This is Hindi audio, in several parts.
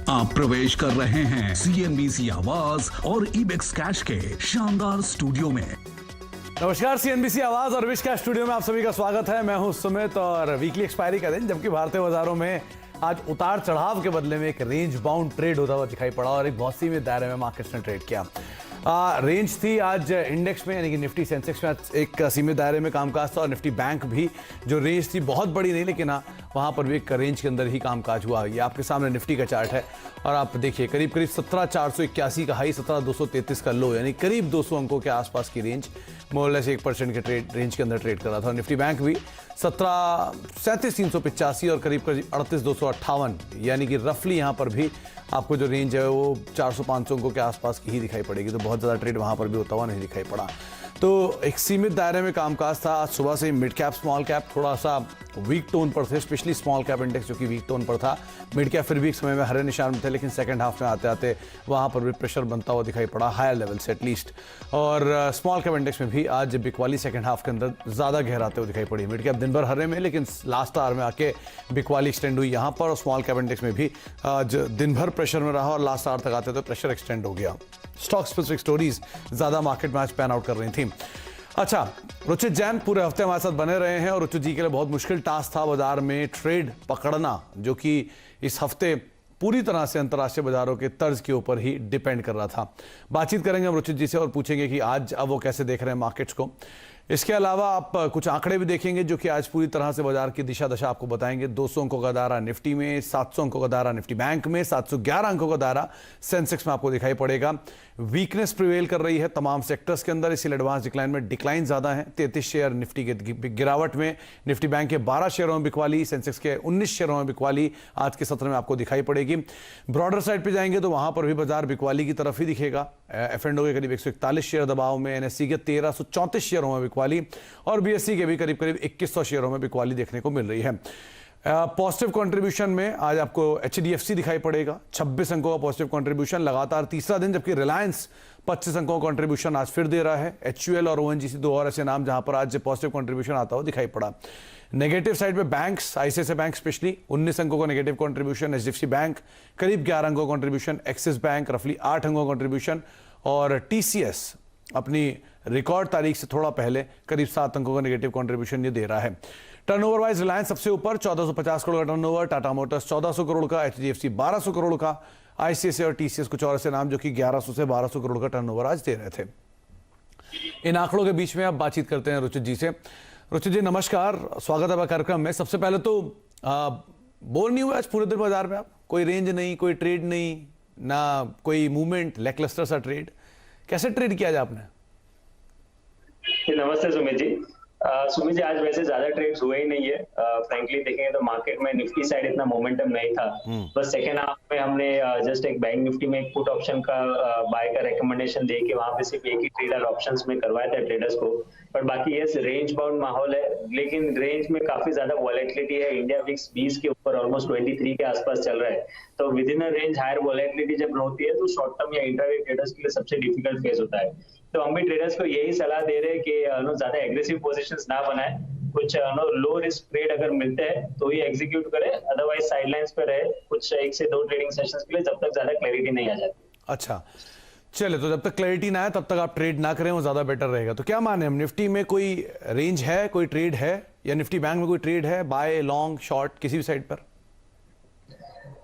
आप प्रवेश कर रहे हैं सीएनबीसी आवाज और इबेक्स कैश के शानदार स्टूडियो में। नमस्कार, सीएनबीसी आवाज और इबेक्स कैश स्टूडियो में आप सभी का स्वागत है। मैं हूं सुमित और वीकली एक्सपायरी का दिन, जबकि भारतीय बाजारों में आज उतार चढ़ाव के बदले में एक रेंज बाउंड ट्रेड होता हुआ दिखाई पड़ा और एक बहुत सीमित दायरे में मार्केट्स ने ट्रेड किया। रेंज थी आज इंडेक्स में, यानी कि निफ्टी सेंसेक्स में एक सीमित दायरे में कामकाज था और निफ्टी बैंक भी जो रेंज थी बहुत बड़ी नहीं, लेकिन वहाँ पर भी एक रेंज के अंदर ही कामकाज हुआ। ये आपके सामने निफ्टी का चार्ट है और आप देखिए करीब करीब 17,481 का हाई, 17,233 का लो, यानी करीब 200 अंकों के आसपास की रेंज, मोर लेस 1% के ट्रेड रेंज के अंदर ट्रेड कर रहा था। निफ्टी बैंक भी 37,385 और करीब करीब 38,258, यानी कि रफली यहाँ पर भी आपको जो रेंज है वो 400-500 अंकों के आसपास की ही दिखाई पड़ेगी। तो बहुत ज़्यादा ट्रेड वहाँ पर भी होता हुआ नहीं दिखाई पड़ा। तो एक सीमित दायरे में कामकाज था। आज सुबह से मिड कैप स्मॉल कैप थोड़ा सा वीक टोन पर थे, स्पेशली स्मॉल कैप इंडेक्स जो कि वीक टोन पर था। मिड कैप फिर भी एक समय में हरे निशान में थे, लेकिन सेकंड हाफ में आते आते वहाँ पर भी प्रेशर बनता हुआ दिखाई पड़ा, हायर लेवल से एटलीस्ट। और स्मॉल कैप इंडेक्स में भी आज बिकवाली सेकंड हाफ के अंदर ज़्यादा गहराते हुए दिखाई पड़ी। मिड कैप दिन भर हरे में, लेकिन लास्ट आवर में आके बिकवाली एक्सटेंड हुई यहाँ पर, और स्मॉल कैप इंडेक्स में भी आज दिन भर प्रेशर में रहा और लास्ट आवर तक आते तो प्रेशर एक्सटेंड हो गया। स्टॉक स्पेसिफिक स्टोरीज ज़्यादा मार्केट में आज पैन आउट कर रही थी। अच्छा, रुचित जैन पूरे हफ्ते हमारे साथ बने रहे हैं और रुचित जी के लिए बहुत मुश्किल टास्क था बाजार में ट्रेड पकड़ना, जो कि इस हफ्ते पूरी तरह से अंतर्राष्ट्रीय बाजारों के तर्ज के ऊपर ही डिपेंड कर रहा था। बातचीत करेंगे हम रुचित जी से और पूछेंगे कि आज अब वो कैसे देख रहे हैं मार्केट्स को। इसके अलावा आप कुछ आंकड़े भी देखेंगे जो कि आज पूरी तरह से बाजार की दिशा दशा आपको बताएंगे। 200 अंकों का दायरा निफ्टी में, 700 अंकों का दायरा निफ्टी बैंक में, 711 अंकों का दायरा सेंसेक्स में आपको दिखाई पड़ेगा। वीकनेस प्रिवेल कर रही है तमाम सेक्टर्स के अंदर, इसीलिए एडवांस डिक्लाइन में डिक्लाइन ज्यादा है। 33 शेयर निफ्टी के गिरावट में, निफ्टी बैंक के 12 शेयरों में बिकवाली, सेंसेक्स के 19 शेयरों में बिकवाली आज के सत्र में आपको दिखाई पड़ेगी। ब्रॉडर साइड पे जाएंगे तो वहां पर भी बाजार बिकवाली की तरफ ही दिखेगा। एफ&ओ के करीब 141 शेयर दबाव में, एनएससी के 1334 शेयरों में बिकवाली और बीएससी के भी करीब करीब 2100 शेयरों में बिकवाली देखने को मिल रही है। पॉजिटिव कंट्रीब्यूशन में आज आपको एचडीएफसी दिखाई पड़ेगा, 26 अंकों का पॉजिटिव कंट्रीब्यूशन लगातार तीसरा दिन, जबकि रिलायंस 25 अंकों का कंट्रीब्यूशन आज फिर दे रहा है। एचयूएल और ओएनजीसी दो और ऐसे नाम जहां पर आज पॉजिटिव कंट्रीब्यूशन आता हुआ दिखाई पड़ा। नेगेटिव साइड पे बैंक्स, आईसीआईसीआई बैंक स्पेशली 19 अंकों का नेगेटिव कंट्रीब्यूशन, एचडीएफसी बैंक करीब 11 अंकों का कंट्रीब्यूशन, एक्सिस बैंक रफली 8 अंकों का कंट्रीब्यूशन और टीसीएस अपनी रिकॉर्ड तारीख से थोड़ा पहले करीब 7 अंकों का नेगेटिव कंट्रीब्यूशन ये दे रहा है। टर्नओवर वाइज रिलायंस सबसे ऊपर 1450 करोड़ का टर्नओवर, टाटा मोटर्स 1400 करोड़ का, एचडीएफसी 1200 करोड़ का, आईसीआईसीआई और टीसीएस कुछ और ऐसे नाम जो कि 1100 से 1200 करोड़ का टर्नओवर आज दे रहे थे। इन आंकड़ों के बीच में अब बातचीत करते हैं रुचित जी से। रुचित जी नमस्कार, स्वागत है कार्यक्रम में। सबसे पहले तो बोर नहीं हुआ आज पूरे दिन बाजार में आप? कोई रेंज नहीं, कोई ट्रेड नहीं, ना कोई मूवमेंट, लैकलस्टर सा ट्रेड, कैसे ट्रेड किया जाए आपने? नमस्ते सुमित जी। सुमित जी, आज वैसे ज्यादा ट्रेड्स हुए ही नहीं है। फ्रैंकली देखेंगे तो मार्केट में निफ्टी साइड इतना मोमेंटम नहीं था। बस सेकेंड हाफ में हमने जस्ट एक बैंक निफ्टी में एक पुट ऑप्शन का बाय का रिकमेंडेशन दे के वहां पे सिर्फ एक ही ट्रेडर ऑप्शंस में करवाया था ट्रेडर्स को। बट बाकी यस, रेंज बाउंड माहौल है, लेकिन रेंज में काफी ज्यादा वॉलेटिलिटी है। इंडिया विक्स 20 के ऊपर ऑलमोस्ट 23 के आसपास चल रहा है। तो within a range higher volatility जब होती है तो शॉर्ट टर्म या इंट्राडे ट्रेडर्स के लिए सबसे डिफिकल्ट फेज होता है। तो हम भी ट्रेडर्स को यही सलाह दे रहे हैं कि ज्यादा एग्रेसिव पोजीशंस ना बनाए। कुछ लो रिस्क ट्रेड अगर मिलते हैं तो ही एग्जीक्यूट करें, अदरवाइज साइडलाइंस पे रहे कुछ 1 से 2 ट्रेडिंग सेशंस के लिए, जब तक ज्यादा क्लैरिटी नहीं आ जाती। अच्छा चले, तो जब तक क्लैरिटी ना आए तब तक आप ट्रेड ना करें, वो ज्यादा बेटर रहेगा। तो क्या माने हम, निफ्टी में कोई रेंज है, कोई ट्रेड है, या निफ्टी बैंक में कोई ट्रेड है, बाय लॉन्ग शॉर्ट किसी भी साइड पर?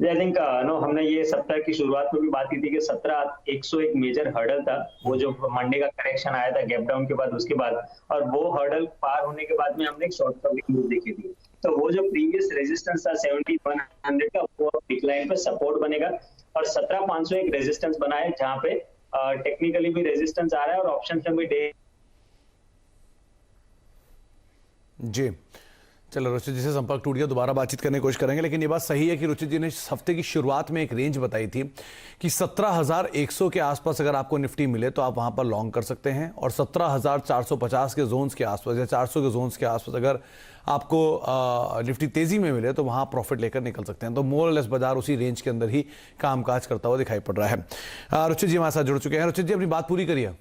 आई थिंक हमने ये सप्ताह की शुरुआत में भी बात की थी कि 17,100 एक मेजर हर्डल था, वो जो मंडे का करेक्शन आया था गैप डाउन के बाद, उसके बाद, और वो हर्डल पार होने के बाद में हमने एक शॉर्ट कवरिंग मूव देखी थी। तो वो जो प्रीवियस रेजिस्टेंस था 7100 का, वो डिक्लाइन पे सपोर्ट बनेगा और 17,500 एक रेजिस्टेंस बना है जहां पे टेक्निकली भी रेजिस्टेंस आ रहा है और ऑप्शन में भी डे। जी चलो, रुचित जी से संपर्क टूट गया, दोबारा बातचीत करने की कोशिश करेंगे। लेकिन ये बात सही है कि रुचित जी ने इस हफ्ते की शुरुआत में एक रेंज बताई थी कि 17,100 के आसपास अगर आपको निफ्टी मिले तो आप वहां पर लॉन्ग कर सकते हैं, और 17,450 के जोन्स के आसपास या 400 के जोन्स के आसपास अगर आपको निफ्टी तेजी में मिले तो वहां प्रॉफिट लेकर निकल सकते हैं। तो मोर और लेस बाजार उसी रेंज के अंदर ही कामकाज करता हुआ दिखाई पड़ रहा है। रुचित जी हमारे साथ जुड़ चुके हैं। रुचित जी अपनी बात पूरी करिए।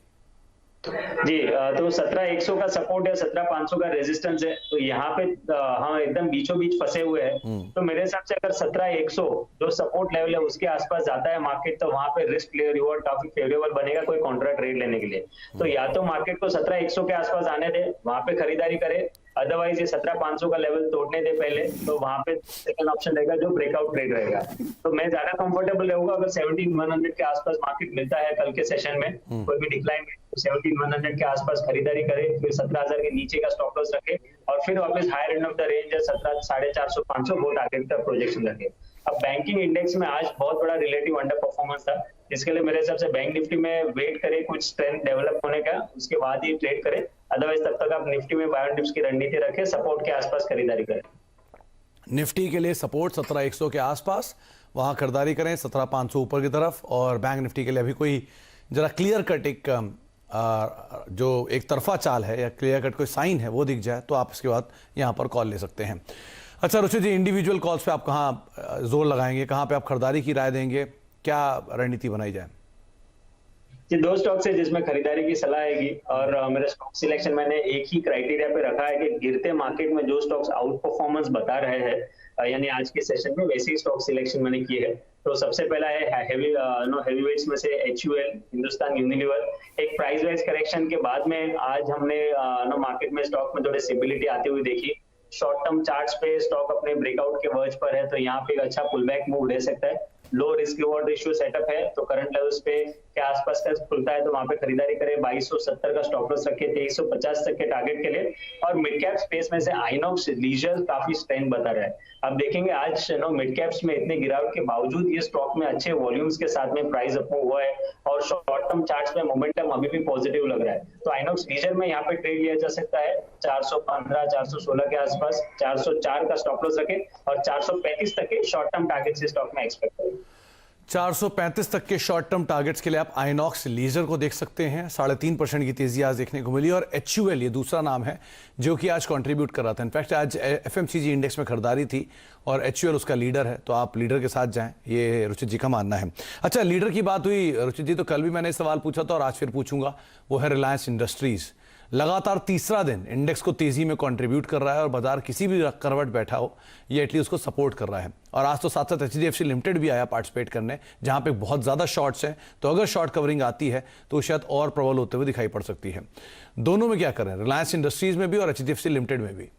जी तो 17,100 का सपोर्ट है, 17,500 का रेजिस्टेंस है, तो यहाँ पे हम एकदम बीचों बीच फंसे हुए हैं। तो मेरे हिसाब से अगर 17,100 जो सपोर्ट लेवल है उसके आसपास जाता है मार्केट, तो वहां पे रिस्क रिवॉर्ड काफी फेवरेबल बनेगा कोई कॉन्ट्रा ट्रेड लेने के लिए। तो या तो मार्केट को 17,100 के आसपास आने दे, वहां पे खरीदारी करे, अदरवाइज ये 17,500 का लेवल तोड़ने दे पहले, तो वहां पे सेकंड ऑप्शन रहेगा जो ब्रेकआउट ट्रेड रहेगा। तो मैं ज्यादा कंफर्टेबल रहूंगा अगर 17,100 के आसपास मार्केट मिलता है कल के सेशन में, कोई भी डिक्लाइन में, तो 17,100 के आसपास खरीदारी करे, फिर 17,000 के नीचे का स्टॉप लॉस रखे और फिर वापस higher end of the range है 17,450 500 वो टारगेट का प्रोजेक्शन रखे। अब बैंकिंग इंडेक्स में आज बहुत बड़ा रिलेटिव अंडर परफॉर्मेंस था, इसके लिए मेरे हिसाब से बैंक निफ्टी में वेट करे कुछ स्ट्रेंथ डेवलप होने का, उसके बाद ही ट्रेड करे। अदरवाइज तब तक आप निफ्टी में बाय डिप्स की रणनीति रखें, सपोर्ट के आसपास खरीदारी करें। निफ्टी के लिए सपोर्ट 17,100 के आसपास, वहां खरीदारी करें 17,500 ऊपर की तरफ, और बैंक निफ्टी के लिए अभी कोई जरा क्लियर कट एक जो एक तरफा चाल है या क्लियर कट कोई साइन है वो दिख जाए तो आप इसके बाद यहाँ पर कॉल ले सकते हैं। अच्छा रुचित जी, इंडिविजुअल कॉल्स पे आप कहाँ जोर लगाएंगे, कहाँ पे आप खरीदारी की राय देंगे, क्या रणनीति बनाई जाए? ये दो स्टॉक्स है जिसमें खरीदारी की सलाह आएगी, और मेरा स्टॉक सिलेक्शन मैंने एक ही क्राइटेरिया पे रखा है कि गिरते मार्केट में जो स्टॉक्स आउट परफॉर्मेंस बता रहे हैं यानी आज के सेशन में वैसे ही स्टॉक सिलेक्शन मैंने किए है। तो सबसे पहला है हेवी वेट्स में से HUL, हिंदुस्तान यूनिलीवर। एक प्राइस वाइज करेक्शन के बाद में आज हमने मार्केट में स्टॉक में थोड़ी स्टेबिलिटी आती हुई देखी। शॉर्ट टर्म चार्ट्स पे स्टॉक अपने ब्रेकआउट के वर्ज पर है, तो यहाँ पे एक अच्छा पुलबैक मूव रह सकता है। Low risk reward ratio setup है, तो करंट लेवल्स पे के आसपास का खुलता है तो वहां पे खरीदारी करें। 2270 का स्टॉप लॉस रखे 2350 तक के टारगेट के लिए। और मिड कैप स्पेस में से आइनॉक्स लीजर काफी स्ट्रेंथ बता रहा है। अब देखेंगे आज मिड कैप्स में इतने गिरावट के बावजूद ये स्टॉक में अच्छे वॉल्यूम्स के साथ में प्राइस अप हुआ है और शॉर्ट टर्म चार्ट्स में मोमेंटम अभी भी पॉजिटिव लग रहा है। तो आइनॉक्स लीजर में यहाँ पे ट्रेड लिया जा सकता है 415 416 के आसपास। 404 का स्टॉप लॉस रखे और 435 तक के शॉर्ट टर्म टारगेट से स्टॉक में एक्सपेक्ट करें। 435 तक के शॉर्ट टर्म टारगेट्स के लिए आप आइनॉक्स लीजर को देख सकते हैं। 3.5% की तेजी आज देखने को मिली। और HUL ये दूसरा नाम है जो कि आज कंट्रीब्यूट कर रहा था। इनफैक्ट आज FMCG इंडेक्स में खरीदारी थी और HUL उसका लीडर है, तो आप लीडर के साथ जाएं, ये रुचित जी का मानना है। अच्छा, लीडर की बात हुई रुचित जी, तो कल भी मैंने सवाल पूछा था और आज फिर पूछूंगा, वो है रिलायंस इंडस्ट्रीज। लगातार तीसरा दिन इंडेक्स को तेजी में कंट्रीब्यूट कर रहा है और बाजार किसी भी करवट बैठा हो ये एटलीस्ट उसको सपोर्ट कर रहा है। और आज तो साथ साथ HDFC लिमिटेड भी आया पार्टिसिपेट करने, जहां पे बहुत ज़्यादा शॉर्ट्स हैं, तो अगर शॉर्ट कवरिंग आती है तो शायद और प्रबल होते हुए दिखाई पड़ सकती है। दोनों में क्या करें, रिलायंस इंडस्ट्रीज में भी और HDFC लिमिटेड में भी?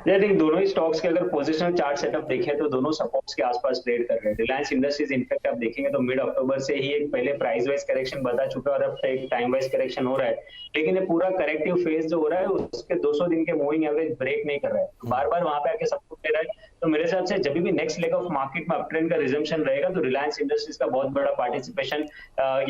आई थिंक दोनों ही स्टॉक्स के अगर पोजिशनल चार्ट सेटअप देखें तो दोनों सपोर्ट्स के आसपास ट्रेड कर रहे हैं। रिलायंस इंडस्ट्रीज इनफैक्ट आप देखेंगे तो मिड अक्टूबर से ही एक पहले प्राइस वाइज करेक्शन बता चुका है और अब एक टाइम वाइज करेक्शन हो रहा है, लेकिन ये पूरा करेक्टिव फेज जो हो रहा है उसके 200 दिन के मूविंग एवरेज ब्रेक नहीं कर रहा है, बार बार वहां पे आके सपोर्ट दे रहा है। तो मेरे हिसाब से जब भी नेक्स्ट लेग ऑफ मार्केट में अपट्रेंड का रिजम्पशन रहेगा तो रिलायंस इंडस्ट्रीज का बहुत बड़ा पार्टिसिपेशन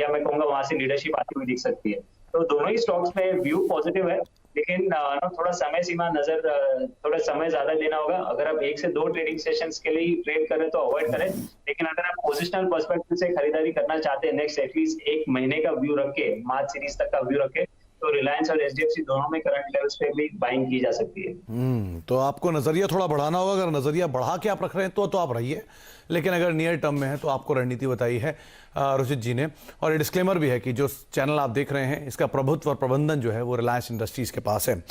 या मैं कहूंगा वहां से लीडरशिप आती हुई दिख सकती है। तो दोनों ही स्टॉक्स में व्यू पॉजिटिव है, लेकिन थोड़ा समय सीमा थोड़ा समय ज्यादा देना होगा। अगर आप 1 से 2 ट्रेडिंग सेशंस के लिए ट्रेड करें तो अवॉइड करें, लेकिन अगर आप पोजिशनल पर्सपेक्टिव से खरीदारी करना चाहते हैं नेक्स्ट एटलीस्ट 1 महीने का व्यू रख के, मार्च सीरीज तक का व्यू रख के, तो रिलायंस और HDFC दोनों में करंट लेवल्स पे भी बाइंग की जा सकती है। तो आपको नजरिया थोड़ा बढ़ाना होगा। अगर नजरिया बढ़ा के आप रख रहे हैं तो आप रहिए, लेकिन अगर नियर टर्म में है तो आपको रणनीति बताई है रुचित जी ने। और ये डिस्क्लेमर भी है कि जो चैनल आप देख रहे हैं इसका प्रभुत्व और प्रबंधन जो है वो रिलायंस इंडस्ट्रीज के पास है।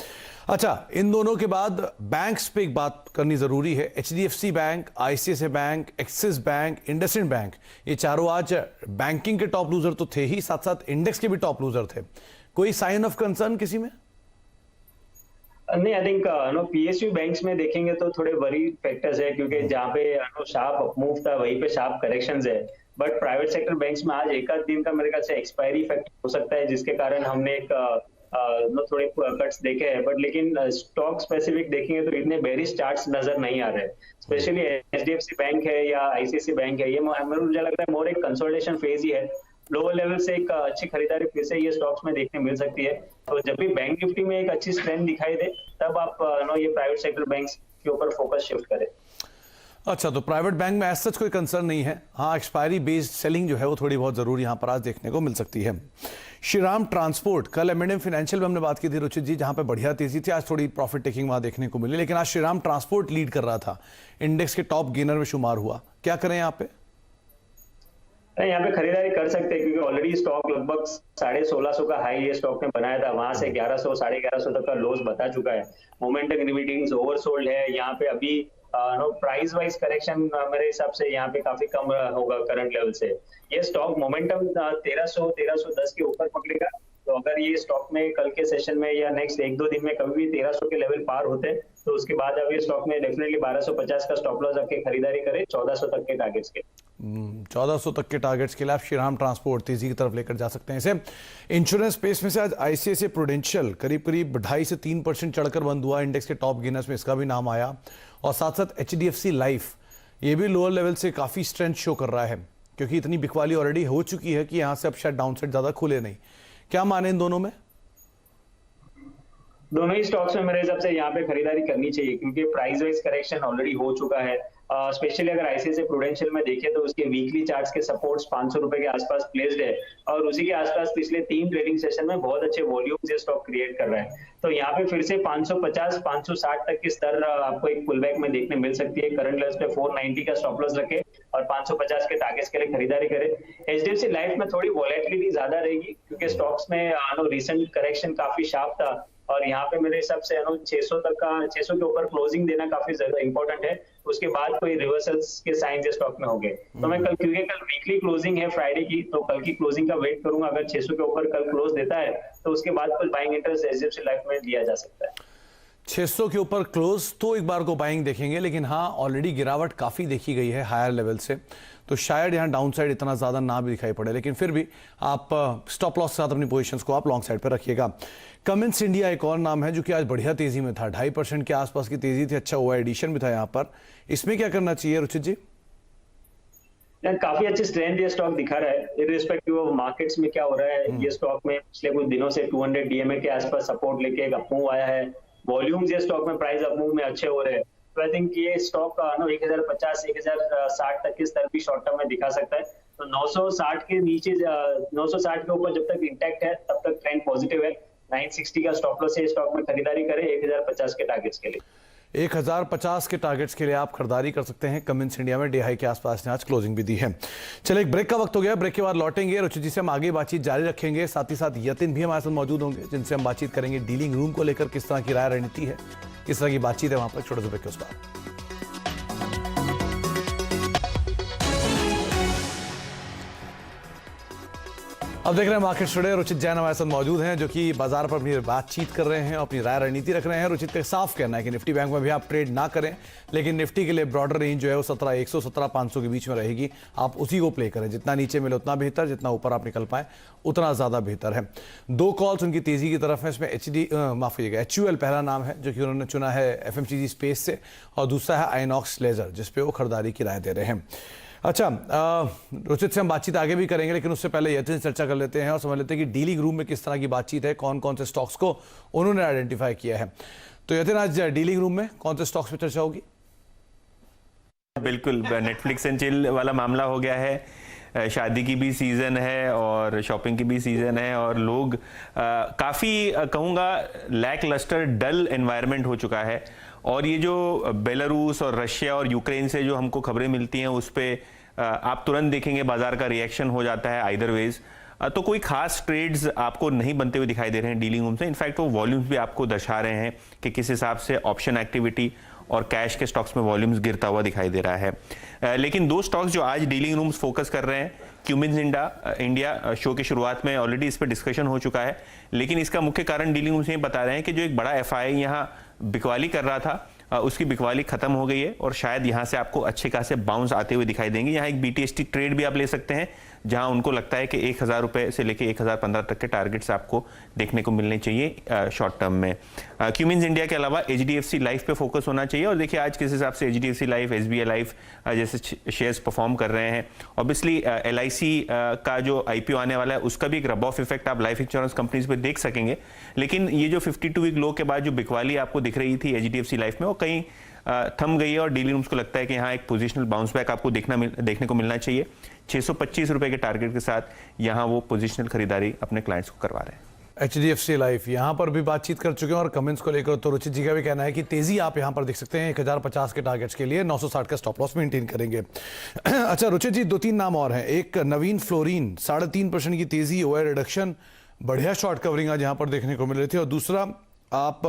अच्छा, इन दोनों के बाद बैंक्स पे एक बात करनी जरूरी है। HDFC bank, ICICI bank, axis bank, IndusInd bank, ये चारों आज बैंकिंग के टॉप लूजर तो थे ही, साथ साथ इंडेक्स के भी टॉप लूजर थे। कोई साइन ऑफ कंसर्न किसी में? नहीं, आई थिंक PSU बैंक्स में देखेंगे तो थोड़े वरी फैक्टर्स है, क्योंकि जहाँ पे शार्प अपमूव था वहीं पे शार्प करेक्शंस है। बट प्राइवेट सेक्टर बैंक्स में आज एक आध दिन का मेरे ख्याल से एक्सपायरी फैक्टर हो सकता है, जिसके कारण हमने एक थोड़े कट्स देखे हैं। बट लेकिन स्टॉक स्पेसिफिक देखेंगे तो इतने बेरिश चार्ट्स नजर नहीं आ रहे। स्पेशली HDFC बैंक है या ICICI बैंक है, ये मुझे लगता है मोर एक कंसोलिडेशन फेज ही है। लोअर लेवल से एक अच्छी खरीदारी फिर से ये स्टॉक्स में देखने मिल सकती है। तो जब भी बैंक निफ्टी में एक अच्छी स्ट्रेंथ दिखाई दे तब आप ये प्राइवेट सेक्टर बैंक्स के ऊपर फोकस शिफ्ट करें। अच्छा, तो प्राइवेट बैंक में ऐसा कोई कंसर्न नहीं है। हाँ, एक्सपायरी बेस्ड सेलिंग जो है वो थोड़ी बहुत जरूर यहाँ पर आज देखने को मिल सकती है। श्रीराम ट्रांसपोर्ट, कल M&M फाइनेंशियल में हमने बात की थी रुचित जी, जहां पे बढ़िया तेजी थी, आज थोड़ी प्रॉफिट टेकिंग वहां देखने को मिली, लेकिन आज श्रीराम ट्रांसपोर्ट लीड कर रहा था, इंडेक्स के टॉप गेनर में शुमार हुआ। क्या करें यहाँ पे? यहाँ पे खरीदारी कर सकते हैं, क्योंकि ऑलरेडी स्टॉक लगभग 1650 का हाई ये स्टॉक ने बनाया था, वहां से 1100 1150 तक का लॉस बता चुका है। मोमेंटम रीडिंग्स ओवरसोल्ड है यहाँ पे अभी। प्राइस वाइज करेक्शन मेरे हिसाब से यहाँ पे काफी कम होगा करंट लेवल से। ये स्टॉक मोमेंटम 1310 के ऊपर पकड़ेगा। तो अगर ये स्टॉक में कल के सेशन में या नेक्स्ट 1-2 दिन में कभी भी 1300 के लेवल पार होते तो उसके बाद अब ये स्टॉक में डेफिनेटली 1250 का स्टॉप लॉस रख के खरीदारी करे 1400 तक के टारगेट्स के। 1400 तक के टारगेट्स के लिए आप श्रीराम ट्रांसपोर्ट तेजी की तरफ लेकर जा सकते हैं इसे। इंश्योरेंस स्पेस में से आज आईसीआईसीआई प्रूडेंशियल करीब 2.5 से 3% चढ़कर बंद हुआ। इंडेक्स के टॉप गेनर्स में इसका भी नाम आया, और साथ साथ एचडीएफसी लाइफ ये भी लोअर लेवल से काफी स्ट्रेंथ शो कर रहा है, क्योंकि इतनी बिकवाली ऑलरेडी हो चुकी है कि यहां से अब शायद डाउनसाइड ज्यादा खुले नहीं। क्या माने इन दोनों में? दोनों ही स्टॉक्स में मेरे हिसाब से यहाँ पे खरीदारी करनी चाहिए, क्योंकि प्राइस वाइज करेक्शन ऑलरेडी हो चुका है। स्पेशली अगर आईसीआईसीआई प्रूडेंशियल में देखें तो उसके वीकली चार्ट्स के सपोर्ट्स 500 रुपए के आसपास प्लेस्ड है, और उसी के आसपास पिछले 3 ट्रेडिंग सेशन में बहुत अच्छे वॉल्यूम्स ये स्टॉक क्रिएट कर रहा है। तो यहाँ पे फिर से 550 560 तक की स्तर आपको एक पुलबैक में देखने मिल सकती है। करंट लेवल्स पे 490 का स्टॉप लॉस रखे और 550 के टारगेट्स के लिए खरीदारी करे। एचडीएफसी लाइफ में थोड़ी वॉलेटिलिटी ज्यादा रहेगी, क्योंकि स्टॉक्स में रिसेंट करेक्शन काफी शार्प था, और यहाँ पे मेरे हिसाब से 600 तक का 600 के ऊपर क्लोजिंग देना काफी ज्यादा इंपॉर्टेंट है। उसके बाद कोई रिवर्सल्स के साइंस स्टॉक में हो गए तो मैं कल, क्योंकि कल वीकली क्लोजिंग है फ्राइडे की, तो कल की क्लोजिंग का वेट करूंगा। अगर 600 के ऊपर कल क्लोज देता है तो उसके बाद कुछ बाइंग इंटरेस्ट एचडीएफसी लाइफ में लिया जा सकता है। 600 के ऊपर क्लोज तो एक बार को बाइंग देखेंगे, लेकिन हाँ ऑलरेडी गिरावट काफी देखी गई है हायर लेवल से, तो शायद यहाँ डाउन साइड इतना ज्यादा ना भी दिखाई पड़े, लेकिन फिर भी आप स्टॉप लॉस के साथ अपनी पोजीशंस को आप लॉन्ग साइड पर रखिएगा। कमिंस इंडिया एक और नाम है जो कि आज बढ़िया तेजी में था, 2.5% के आसपास की तेजी थी, अच्छा हुआ एडिशन भी था यहाँ पर। इसमें क्या करना चाहिए रुचित जी? काफी अच्छी स्ट्रेंथ ये स्टॉक दिखा रहा है, इर्रिस्पेक्टिव ऑफ मार्केट्स में क्या हो रहा है। ये स्टॉक में पिछले कुछ दिनों से 200 डीएमए के आसपास सपोर्ट लेके एक अपमूव आया है। वॉल्यूम्स ये स्टॉक में प्राइस अपमूव में अच्छे हो रहे हैं, तो आई थिंक ये स्टॉक 1050 1060 तक के स्तर भी शॉर्ट टर्म में दिखा सकता है। तो 960 के नीचे 960 के ऊपर जब तक इंटैक्ट है तब तक ट्रेंड पॉजिटिव है। 960 का स्टॉप लॉस है स्टॉक में, खरीदारी करें 1050 के टारगेट्स के लिए। 1050 के टारगेट्स के लिए आप खरीदारी कर सकते हैं। कमिंस इंडिया में डे हाई के आसपास ने आज क्लोजिंग भी दी है। चलिए एक ब्रेक का वक्त हो गया, ब्रेक के बाद लौटेंगे, रुचित जी से हम आगे बातचीत जारी रखेंगे। साथ ही साथ यतिन भी हमारे साथ मौजूद होंगे, जिनसे हम बातचीत करेंगे डीलिंग रूम को लेकर, किस तरह की राय रणनीति है, किस तरह की बातचीत है वहां पर। छोटे से ब्रेक के उस पर अब देख रहे हैं मार्केट टुडे। रुचित जैन हमारे साथ मौजूद हैं, जो कि बाजार पर अपनी बातचीत कर रहे हैं, अपनी राय रणनीति रख रहे हैं। रुचित का साफ कहना है कि निफ्टी बैंक में भी आप ट्रेड ना करें, लेकिन निफ्टी के लिए ब्रॉडर रेंज जो है वो 17,100 17,500 के बीच में रहेगी। आप उसी को प्ले करें, जितना नीचे मिले उतना बेहतर, जितना ऊपर आप निकल पाए उतना ज्यादा बेहतर है। 2 कॉल्स उनकी तेजी की तरफ है। इसमें माफ कीजिएगा HUL पहला नाम है जो कि उन्होंने चुना है FMCG स्पेस से, और दूसरा है आइनॉक्स लेजर जिसपे वो खरीदारी की राय दे रहे हैं। अच्छा, रुचित से हम बातचीत आगे भी करेंगे, लेकिन उससे पहले यतिन से चर्चा कर लेते हैं और समझ लेते हैं कि डीलिंग रूम में किस तरह की बातचीत है, कौन कौन से स्टॉक्स को उन्होंने आइडेंटिफाई किया है। तो यतिन, आज डीलिंग रूम में कौन से स्टॉक्स पे चर्चा होगी? बिल्कुल, नेटफ्लिक्स एंड चिल वाला मामला हो गया है। शादी की भी सीजन है और शॉपिंग की भी सीजन है, और लोग काफ़ी कहूँगा लैक लस्टर डल एनवायरनमेंट हो चुका है। और ये जो बेलारूस और रशिया और यूक्रेन से जो हमको खबरें मिलती हैं उस पर आप तुरंत देखेंगे बाजार का रिएक्शन हो जाता है आइदर वेज। तो कोई खास ट्रेड्स आपको नहीं बनते हुए दिखाई दे रहे हैं डीलिंग रूम से। इनफैक्ट वो वॉल्यूम्स भी आपको दर्शा रहे हैं कि किस हिसाब से ऑप्शन एक्टिविटी और कैश के स्टॉक्स में वॉल्यूम्स गिरता हुआ दिखाई दे रहा है। लेकिन 2 स्टॉक्स जो आज डीलिंग रूम्स फोकस कर रहे हैं, क्यूमिंस इंडिया शो की शुरुआत में ऑलरेडी इस पर डिस्कशन हो चुका है, लेकिन इसका मुख्य कारण डीलिंग रूम्स ये बता रहे हैं कि जो एक बड़ा FI यहाँ बिकवाली कर रहा था उसकी बिकवाली खत्म हो गई है, और शायद यहाँ से आपको अच्छे खासे बाउंस आते हुए दिखाई देंगे। यहाँ एक BTST ट्रेड भी आप ले सकते हैं, जहां उनको लगता है कि 1000 रुपए से लेके 1015 तक के टारगेट्स आपको देखने को मिलने चाहिए शॉर्ट टर्म में। क्यूमिंस इंडिया के अलावा HDFC लाइफ पे फोकस होना चाहिए, और देखिए आज किस हिसाब से HDFC लाइफ, SBI लाइफ जैसे शेयर्स परफॉर्म कर रहे हैं। ऑब्वियसली LIC का जो IPO आने वाला है उसका भी एक रब ऑफ इफेक्ट आप लाइफ इंश्योरेंस कंपनीज पे देख सकेंगे, लेकिन ये जो 52 वीक लो के बाद जो बिकवाली आपको दिख रही थी HDFC लाइफ में, वो कहीं थम गई है, और डीलिंग रूम्स को लगता है कि यहाँ एक पोजिशनल बाउंस बैक आपको देखने को मिलना चाहिए। 625 रुपए के टारगेट के साथ यहाँ वो पोजिशनल खरीदारी अपने क्लाइंट्स को करवा रहे हैं। HDFC लाइफ यहाँ पर भी बातचीत कर चुके हैं और कमेंट्स को लेकर तो रुचित जी का भी कहना है कि तेजी आप यहाँ पर देख सकते हैं 1050 के टारगेट्स के लिए 960 का स्टॉप लॉस मेंटेन करेंगे। अच्छा रुचित जी, 2-3 नाम और हैं। एक नवीन फ्लोरिन 3.5% की तेजी, ओआई रिडक्शन, बढ़िया शॉर्ट कवरिंग आज यहाँ पर देखने को मिल रही थी। और दूसरा आप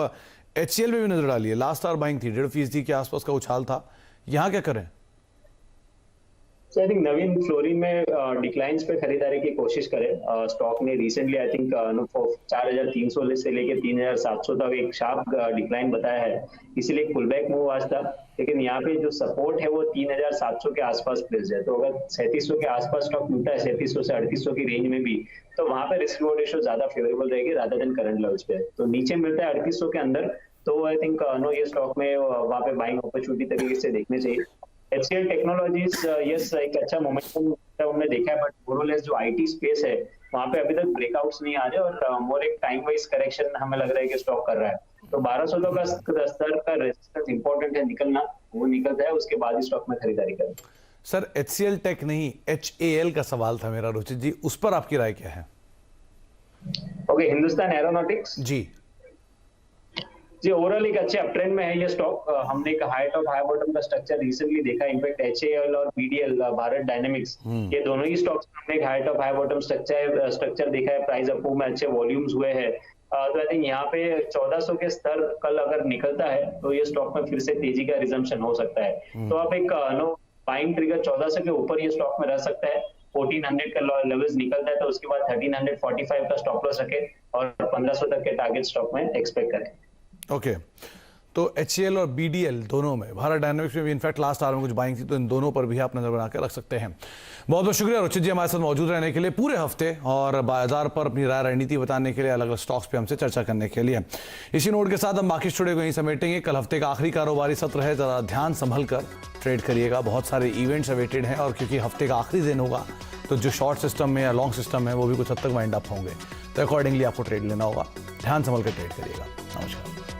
HCL में भी नजर डालिए, लास्ट आवर बाइंग थी, 1.5% के आसपास का उछाल था, यहाँ क्या करें? आई थिंक नवीन फ्लोरिन में डिक्लाइंस पे खरीदारी की कोशिश करें। स्टॉक ने रिसेंटली आई थिंक 4,300 से लेके 3,700 तक एक शार्प डिक्लाइन बताया है, इसीलिए पुल बैक मूव आज था। लेकिन यहाँ पे जो सपोर्ट है वो 3,700 के आसपास प्लेस है, तो अगर 3700 के आसपास स्टॉक मिलता है 3700 से 3800 की रेंज में भी, तो वहां पे रिस्क रिवॉर्ड रेशियो ज्यादा फेवरेबल रहेगी रादर देन करंट लेवल्स पे। तो नीचे मिलता है 3800 के अंदर, तो आई थिंक ये स्टॉक में वहां पे बाइंग अपॉर्चुनिटी तरीके से देखने चाहिए। HCL टेक्नोलॉजीज यस एक अच्छा मोमेंटम हमने देखा है, बट ओवरऑल जो IT स्पेस है वहां पे अभी तक ब्रेकआउट्स नहीं आ रहे और मोर एक टाइम वाइज करेक्शन हमें लग रहा है कि स्टॉक कर रहा है। तो 1200 का स्तर का रेजिस्टेंस इंपॉर्टेंट है निकलना, वो निकलता है उसके बाद ही स्टॉक में खरीदारी करें। सर HCL टेक नहीं HAL का सवाल था मेरा रुचित जी, उस पर आपकी राय क्या है? ओके, हिंदुस्तान एरोनॉटिक्स जी ओवरऑल एक अच्छे अपट्रेंड में है ये स्टॉक। हमने एक हाई टॉप हाई बॉटम का स्ट्रक्चर रिसेंटली देखा, इनफैक्ट HAL और BDL भारत डायनेमिक्स ये दोनों ही स्टॉक्स में हमने एक high top high bottom structure देखा है। प्राइस अप में अच्छे वॉल्यूम्स हुए हैं, तो आई थिंक यहाँ पे 1400 के स्तर कल अगर निकलता है तो ये स्टॉक में फिर से तेजी का रिजम्पशन हो सकता है। तो आप एक बाइंग ट्रिगर 1400 के ऊपर ये स्टॉक में रह सकता है। 1400 का लेवल्स निकलता है तो उसके बाद 1345 का स्टॉप लॉस रखे और 1500 तक के टारगेट स्टॉक में एक्सपेक्ट करें। ओके, तो HCL और BDL दोनों में, भारत डायनामिक्स में भी इनफैक्ट लास्ट आवर में कुछ बाइंग थी, तो इन दोनों पर भी आप नजर बना के रख सकते हैं। बहुत बहुत शुक्रिया रुचित जी हमारे साथ मौजूद रहने के लिए पूरे हफ्ते और बाजार पर अपनी राय रणनीति बताने के लिए, अलग अलग स्टॉक्स पे हमसे चर्चा करने के लिए। इसी नोट के साथ हम बाकी स्टूडियो को यहीं समेटेंगे। कल हफ्ते का आखिरी कारोबारी सत्र है, जरा ध्यान संभल कर ट्रेड करिएगा, बहुत सारे इवेंट्स अवेटेड हैं और क्योंकि हफ्ते का आखिरी दिन होगा तो जो शॉर्ट सिस्टम में या लॉन्ग सिस्टम है वो भी कुछ हद तक वाइंड अप होंगे, तो अकॉर्डिंगली आपको ट्रेड लेना होगा। ध्यान संभल कर ट्रेड करिएगा। नमस्कार।